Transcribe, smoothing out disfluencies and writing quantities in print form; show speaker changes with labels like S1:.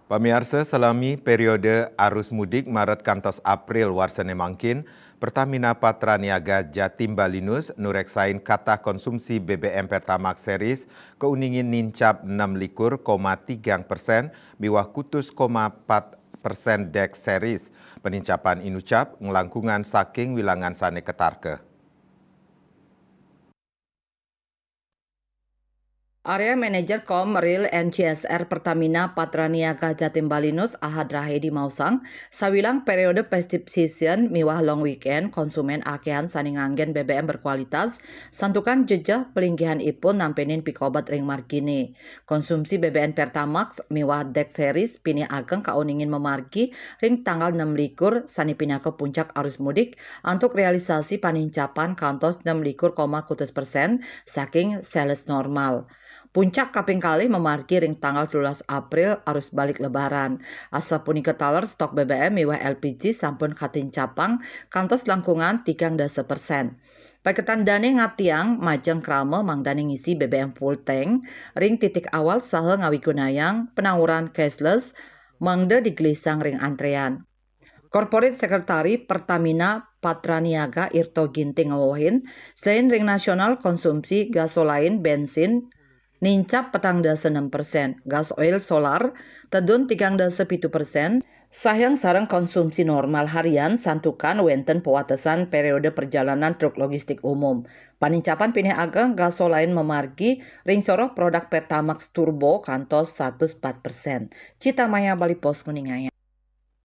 S1: Pamirsa, selami periode arus mudik Maret kantos April warsane mangkin, Pertamina Patraniaga Jatim Balinus nureksain kata konsumsi BBM Pertamax series keuningin nincap 6,3% miwah kutus 4% Dex series. Penincapan inucap ngelangkungan saking wilangan sane ketarke.
S2: Area Manager Com Real and CSR Pertamina Patraniaga Jatim Balinus Ahad Rahedi Mausang, sawilang periode festive season miwah long weekend konsumen akehan saninganggen BBM berkualitas, santukan jejah pelinggihan ipun nampenin pikobat ring markini. Konsumsi BBM Pertamax miwah Dex series pini ageng kauningin memarki ring tanggal 6 likur sani pindah ke puncak arus mudik untuk realisasi panincapan kantos 6 likur, % saking sales normal. Puncak kaping kali memarki ring tanggal 12 April arus balik lebaran. Asa punika taler stok BBM miwah LPG sampun katincapang kantos langkungan 3% Paketandane ngaptiang majeng krame mangdane ngisi BBM full tank ring titik awal saha ngawigunayang penawuran cashless mangde digelisang ring antrean. Corporate Sekretari Pertamina Patraniaga Irto Ginting ngawohin, selain ring nasional konsumsi gasolin, bensin, nincap 46%, gas oil solar tedun 37%, sayang sarang konsumsi normal harian santukan wenten pewatesan periode perjalanan truk logistik umum. Panincapan pinih ageng gasolin memargi ring soroh produk Pertamax Turbo kantos 104%. Cita Maya Bali Pos Kuningaya.